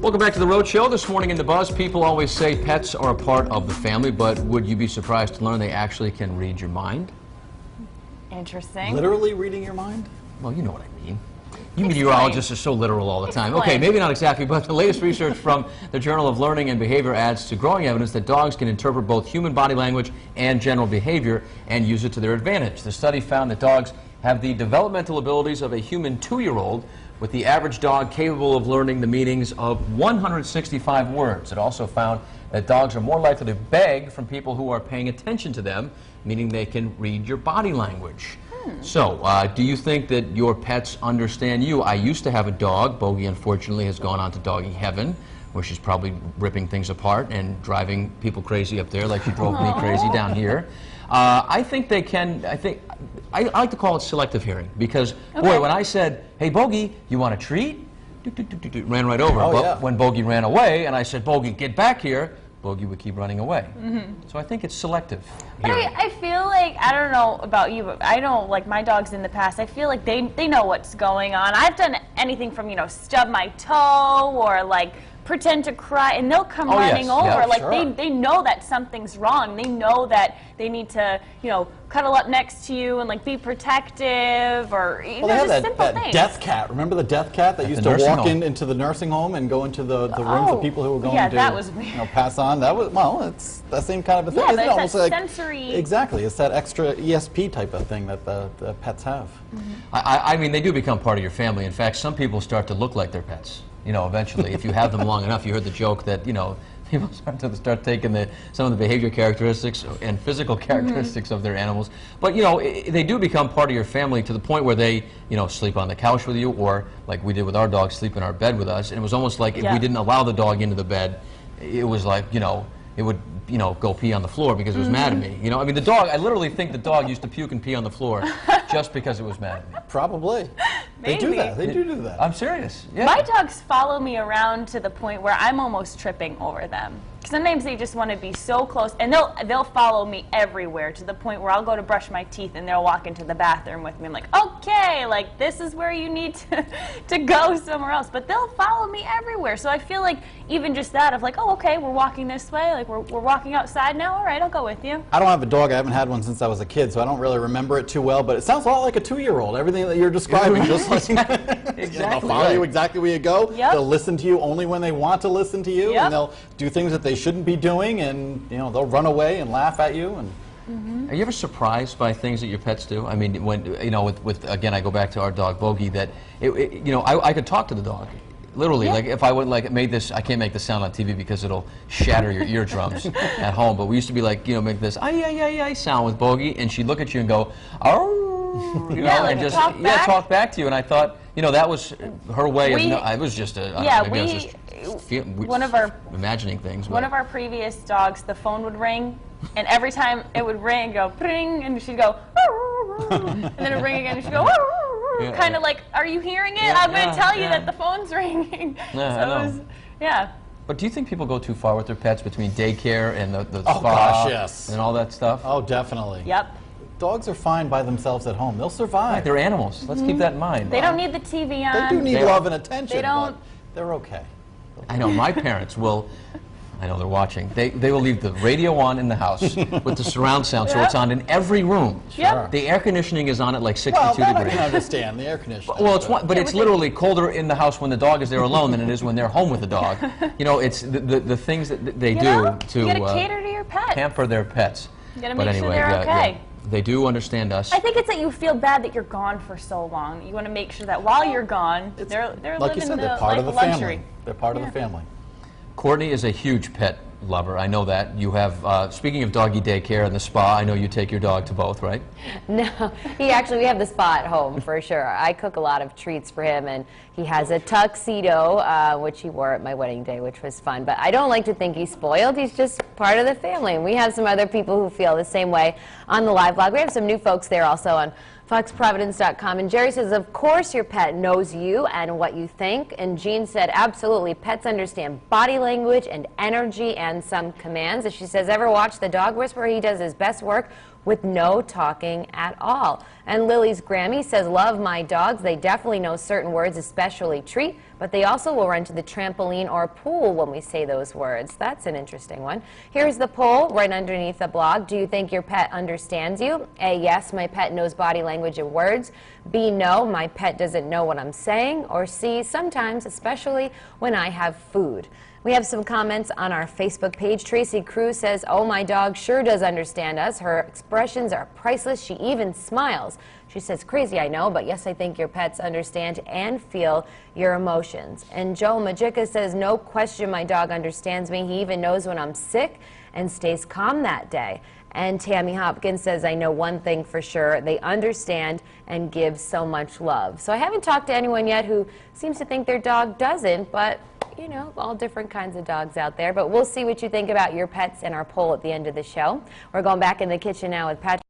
Welcome back to the Road Show. This morning in the Buzz, people always say pets are a part of the family, but would you be surprised to learn they actually can read your mind? Interesting. Literally reading your mind? Well, you know what I mean. You meteorologists are so literal all the time. Okay, maybe not exactly, but the latest research from the Journal of Learning and Behavior adds to growing evidence that dogs can interpret both human body language and general behavior and use it to their advantage. The study found that dogs have the developmental abilities of a human 2-year-old, with the average dog capable of learning the meanings of 165 words. It also found that dogs are more likely to beg from people who are paying attention to them, meaning they can read your body language. So, do you think that your pets understand you? I used to have a dog. Bogey, unfortunately, has gone on to doggy heaven, where she's probably ripping things apart and driving people crazy up there like she drove me crazy down here. I think they can, I like to call it selective hearing, because, boy, when I said, hey, Bogey, you want a treat? Ran right over. But when Bogey ran away and I said, Bogey, get back here, Bogey would keep running away. So I think it's selective hearing. But I feel like, I don't know about you, but I know, like, my dogs in the past, I feel like they know what's going on. I've done anything from, you know, stub my toe or, like, pretend to cry, and they'll come running over. Yeah, like, they know that something's wrong. They know that they need to, you know, cuddle up next to you and, like, be protective, or, you know, just simple things. Death cat. Remember the death cat that used to walk into the nursing home and go into the rooms of people who were going to that was weird. You know, pass on? That was, well, it's that same kind of a thing. Yeah, Isn't but it? it's Almost that like, sensory... Exactly. It's that extra ESP type of thing that the pets have. I mean, they do become part of your family. In fact, some people start to look like their pets. You know, eventually, if you have them long enough. You heard the joke that, you know, people start taking some of the behavior characteristics and physical characteristics of their animals. But, you know, they do become part of your family to the point where they, you know, sleep on the couch with you, or, like we did with our dog, sleep in our bed with us. And it was almost like if we didn't allow the dog into the bed, it was like, you know, it would, you know, go pee on the floor because it was mad at me. You know, I mean, the dog, I literally think the dog used to puke and pee on the floor just because it was mad at me. Probably. They do that. They do that. I'm serious. Yeah. My dogs follow me around to the point where I'm almost tripping over them. Sometimes they just want to be so close, and they'll follow me everywhere, to the point where I'll go to brush my teeth and they'll walk into the bathroom with me. I'm like, okay, like, this is where you need to go somewhere else. But they'll follow me everywhere. So I feel like even just that of like, oh, okay, we're walking this way, like we're walking outside now, all right, I'll go with you. I don't have a dog. I haven't had one since I was a kid, so I don't really remember it too well, but it sounds a lot like a 2-year-old. Everything that you're describing, just like Exactly. They'll follow you exactly where you go. Yep. They'll listen to you only when they want to listen to you, and they'll do things that they shouldn't be doing, and, you know, they'll run away and laugh at you. And Are you ever surprised by things that your pets do? I mean, when, you know, with again, I go back to our dog Bogey, that you know, I could talk to the dog. Literally, like if I would like made this, I can't make this sound on TV because it'll shatter your eardrums at home. But we used to be like, you know, make this ay sound with Bogey, and she'd look at you and go, oh, you know, like and just talk back to you. And I thought, you know, that was her way of. It was just a. One of our imagining things. One of our previous dogs, the phone would ring, and every time it would ring, go pring, and she'd go, and then it'd ring again, and she'd go, kind of like, are you hearing it? I'm going to tell you that the phone's ringing. But do you think people go too far with their pets, between daycare and the oh spa gosh, yes, and all that stuff? Oh, definitely. Yep. Dogs are fine by themselves at home. They'll survive. Right, they're animals. Let's keep that in mind. They don't need the TV on. They do need love and attention. They don't. But they're okay. I know my parents will. I know they're watching. They will leave the radio on in the house with the surround sound, so it's on in every room. Yep. The air conditioning is on at like 62 well, that degrees. I can understand the air conditioning. Well, but it's literally colder in the house when the dog is there alone than it is when they're home with the dog. You know, it's the things that they do to you gotta cater to your pet. Pamper their pets. You gotta make sure they're okay. They do understand us. I think it's that you feel bad that you're gone for so long. You want to make sure that while you're gone, they're like living you said, the they're part of the luxury. family. They're part of the family. Courtney is a huge pet lover. I know that. You have, speaking of doggy daycare and the spa, I know you take your dog to both, right? No, we have the spa at home for sure. I cook a lot of treats for him, and he has a tuxedo, which he wore at my wedding day, which was fun. But I don't like to think he's spoiled. He's just part of the family. And we have some other people who feel the same way on the live blog. We have some new folks there also on foxprovidence.com. And Jerry says, of course your pet knows you and what you think. And Jean said, absolutely, pets understand body language and energy and some commands. And she says, ever watch the dog whisperer? He does his best work with no talking at all. And Lily's Grammy says, love my dogs. They definitely know certain words, especially treat, but they also will run to the trampoline or pool when we say those words. That's an interesting one. Here's the poll right underneath the blog. Do you think your pet understands you? A, yes, my pet knows body language and words. B, no, my pet doesn't know what I'm saying. Or C, sometimes, especially when I have food. We have some comments on our Facebook page. Tracy Cruz says, oh, my dog sure does understand us. Her expressions are priceless. She even smiles. She says, crazy, I know, but yes, I think your pets understand and feel your emotions. And Joe Majika says, no question my dog understands me. He even knows when I'm sick and stays calm that day. And Tammy Hopkins says, I know one thing for sure, they understand and give so much love. So I haven't talked to anyone yet who seems to think their dog doesn't, but you know, all different kinds of dogs out there. But we'll see what you think about your pets in our poll at the end of the show. We're going back in the kitchen now with Patrick.